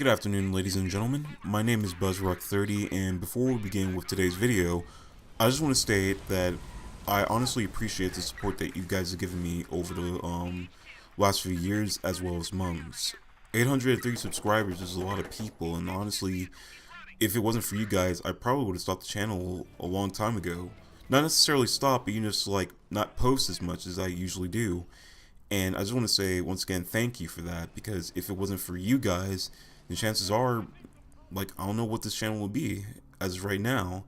afternoon, ladies and gentlemen. My name is BuzzRock30, and before we begin with today's video, I just want to state that I honestly appreciate the support that you guys have given me over the last few years as well as months. 803 subscribers is a lot of people, and honestly, if it wasn't for you guys, I probably would have stopped the channel a long time ago. Not necessarily stop, but just like not post as much as I usually do. And I just want to say once again, thank you for that, because if it wasn't for you guys, the chances are, like, I don't know what this channel would be as of right now.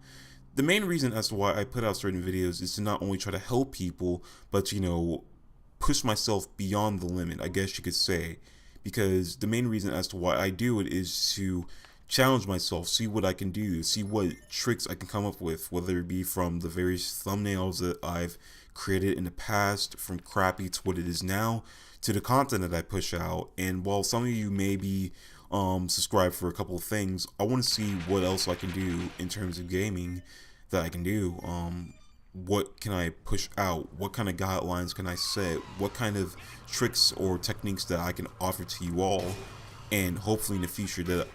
The main reason as to why I put out certain videos is to not only try to help people, but, push myself beyond the limit, I guess you could say. Because the main reason as to why I do it is to challenge myself, see what I can do, see what tricks I can come up with, whether it be from the various thumbnails that I've created in the past, from crappy to what it is now, to the content that I push out. And while some of you may be subscribed for a couple of things, I want to see what else I can do in terms of gaming that I can do. What can I push out? What kind of guidelines can I set? What kind of tricks or techniques that I can offer to you all, and hopefully in the future that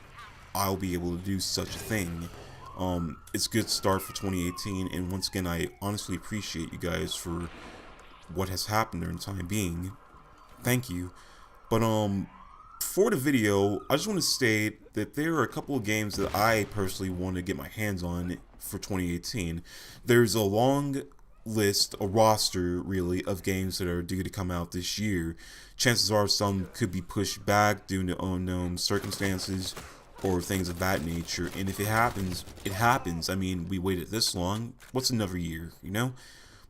I'll be able to do such a thing. It's a good start for 2018, and once again, I honestly appreciate you guys for what has happened during the time being. Thank you. But for the video, I just want to state that there are a couple of games that I personally want to get my hands on for 2018. There's a long list, a roster really, of games that are due to come out this year. Chances are some could be pushed back due to unknown circumstances or things of that nature, and if it happens, it happens. I mean, we waited this long, what's another year, you know?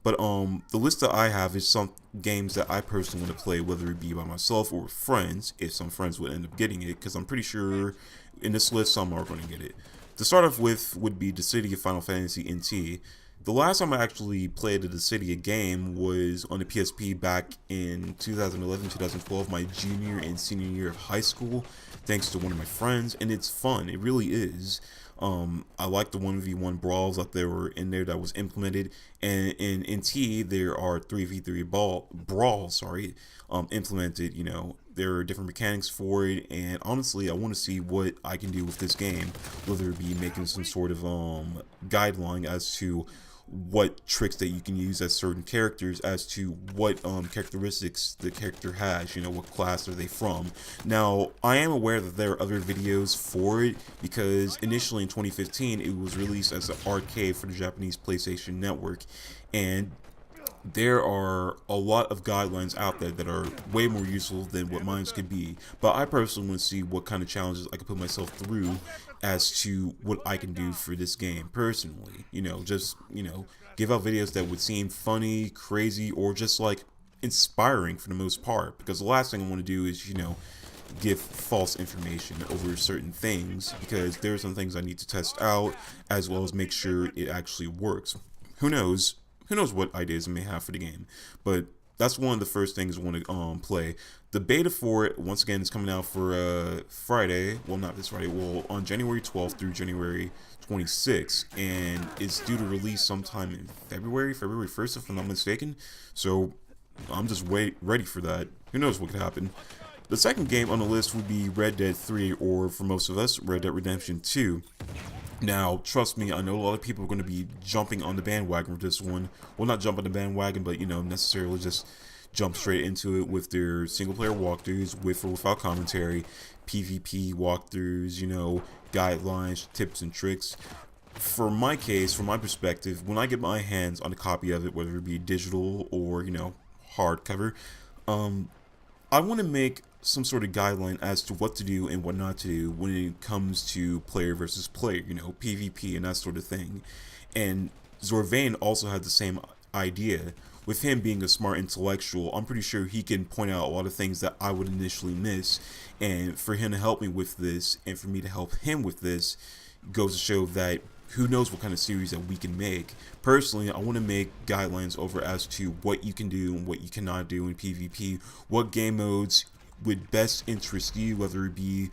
But the list that I have is some games that I personally want to play, whether it be by myself or with friends, if some friends would end up getting it, because I'm pretty sure in this list some are going to get it. To start off with would be Dissidia Final Fantasy NT. The last time I actually played a Dissidia game was on the PSP back in 2011-2012, my junior and senior year of high school, thanks to one of my friends, and it's fun, it really is. I like the 1v1 brawls that there were in there that was implemented, and in NT there are 3v3 brawls, implemented. There are different mechanics for it, and honestly I want to see what I can do with this game, whether it be making some sort of guideline as to what tricks that you can use as certain characters, as to what characteristics the character has, what class are they from. Now, I am aware that there are other videos for it, because initially in 2015 it was released as an arcade for the Japanese PlayStation Network, and there are a lot of guidelines out there that are way more useful than what mine could be. But I personally want to see what kind of challenges I can put myself through as to what I can do for this game personally. Just give out videos that would seem funny, crazy, or just like inspiring for the most part. Because the last thing I want to do is, give false information over certain things, because there are some things I need to test out, as well as make sure it actually works. Who knows what ideas I may have for the game, but that's one of the first things I want to play. The beta for it, once again, is coming out for Friday. Well, not this Friday. Well, on January 12th through January 26th, and it's due to release sometime in February 1st, if I'm not mistaken. So I'm just ready for that. Who knows what could happen. The second game on the list would be Red Dead 3, or for most of us, Red Dead Redemption 2. Now, trust me, I know a lot of people are going to be jumping on the bandwagon with this one. Well, not jump on the bandwagon, but, necessarily just jump straight into it with their single-player walkthroughs, with or without commentary, PvP walkthroughs, guidelines, tips, and tricks. For my case, from my perspective, when I get my hands on a copy of it, whether it be digital or, hardcover, I want to make some sort of guideline as to what to do and what not to do when it comes to player versus player, PvP and that sort of thing. And Zorvain also had the same idea. With him being a smart intellectual, I'm pretty sure he can point out a lot of things that I would initially miss, and for him to help me with this and for me to help him with this goes to show that who knows what kind of series that we can make. Personally, I want to make guidelines over as to what you can do and what you cannot do in PvP, what game modes would best interest you, whether it be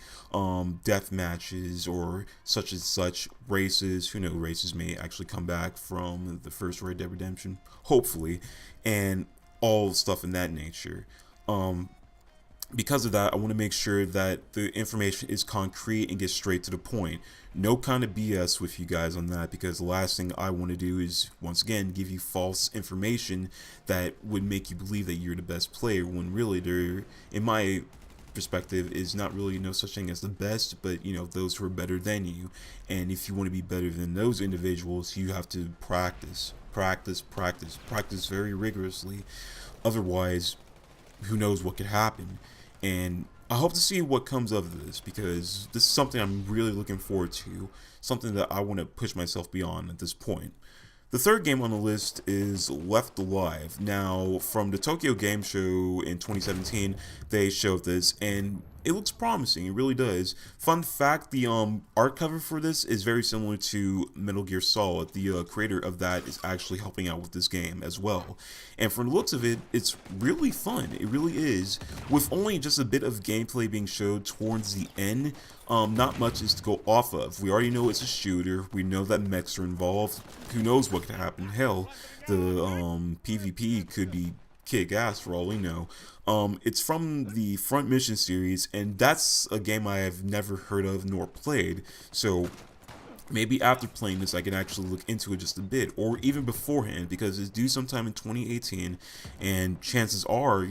death matches or such and such races. Who knows, races may actually come back from the first Red Dead Redemption, hopefully, and all stuff in that nature. because of that, I want to make sure that the information is concrete and gets straight to the point. No kind of BS with you guys on that, because the last thing I want to do is, once again, give you false information that would make you believe that you're the best player, when really there, in my perspective, is not really no such thing as the best, but those who are better than you. And if you want to be better than those individuals, you have to practice very rigorously. Otherwise, who knows what could happen. And I hope to see what comes of this, because this is something I'm really looking forward to, something that I want to push myself beyond at this point. The third game on the list is Left Alive. Now, from the Tokyo Game Show in 2017, they showed this, and it looks promising. It really does. Fun fact: the art cover for this is very similar to Metal Gear Solid. The creator of that is actually helping out with this game as well. And from the looks of it, it's really fun. It really is. With only just a bit of gameplay being showed towards the end, not much is to go off of. We already know it's a shooter. We know that mechs are involved. Who knows what could happen? Hell, the PvP could be kick ass for all we know. It's from the Front Mission series, and that's a game I have never heard of nor played. So maybe after playing this, I can actually look into it just a bit, or even beforehand, because it's due sometime in 2018, and chances are,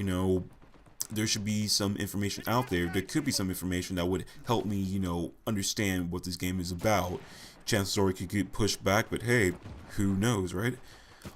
there should be some information out there. There could be some information that would help me, understand what this game is about. Chances are it could get pushed back, but hey, who knows, right?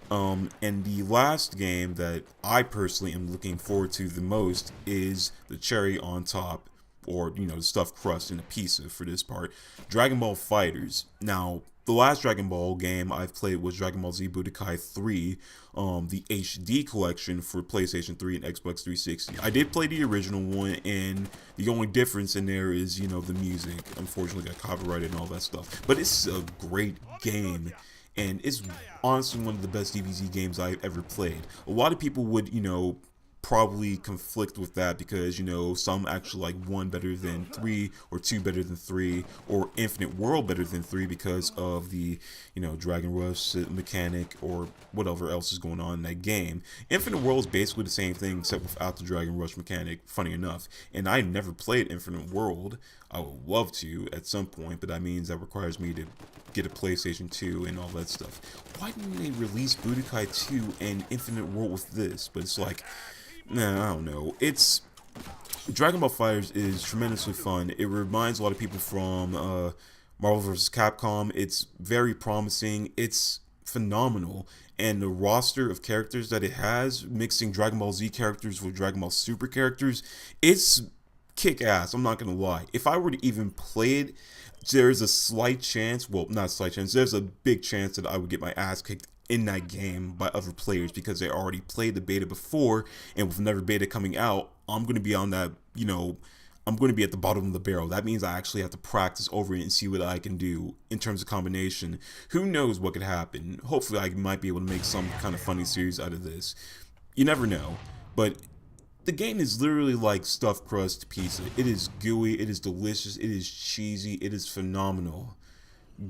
And the last game that I personally am looking forward to the most is the cherry on top, or the stuffed crust in a pizza for this part, Dragon Ball FighterZ. Now, the last Dragon Ball game I've played was Dragon Ball Z Budokai 3, the HD collection for PlayStation 3 and Xbox 360. I did play the original one, and the only difference in there is, the music. Unfortunately, got copyrighted and all that stuff. But it's a great game, and it's honestly one of the best DBZ games I've ever played. A lot of people would, probably conflict with that, because some actually like 1 better than 3, or 2 better than 3, or Infinite World better than 3, because of the Dragon Rush mechanic or whatever else is going on in that game. Infinite World is basically the same thing except without the Dragon Rush mechanic, funny enough. And I never played Infinite World. I would love to at some point, but that means that requires me to get a PlayStation 2 and all that stuff. Why didn't they release Budokai 2 and Infinite World with this? But it's like, nah, I don't know. It's Dragon Ball FighterZ is tremendously fun. It reminds a lot of people from Marvel vs. Capcom. It's very promising. It's phenomenal. And the roster of characters that it has, mixing Dragon Ball Z characters with Dragon Ball Super characters, it's kick ass. I'm not gonna lie. If I were to even play it, there's a slight chance, well, not a slight chance, there's a big chance that I would get my ass kicked in that game by other players, because they already played the beta before, and with another beta coming out, I'm going to be on that, I'm going to be at the bottom of the barrel. That means I actually have to practice over it and see what I can do in terms of combination. Who knows what could happen? Hopefully I might be able to make some kind of funny series out of this. You never know, but the game is literally like stuffed crust pizza. It is gooey, it is delicious, it is cheesy, it is phenomenal.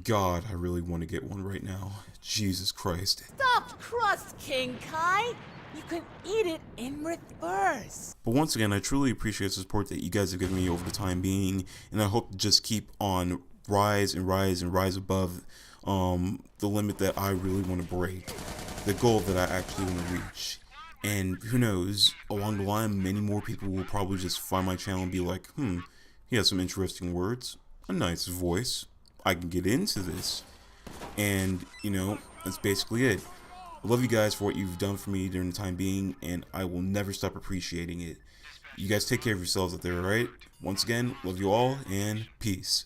God, I really want to get one right now. Jesus Christ. Stuffed crust, King Kai! You can eat it in reverse. But once again, I truly appreciate the support that you guys have given me over the time being, and I hope to just keep on rise above the limit that I really want to break, the goal that I actually want to reach. And who knows, along the line, many more people will probably just find my channel and be like, he has some interesting words, a nice voice, I can get into this. And, that's basically it. I love you guys for what you've done for me during the time being, and I will never stop appreciating it. You guys take care of yourselves out there, alright? Once again, love you all, and peace.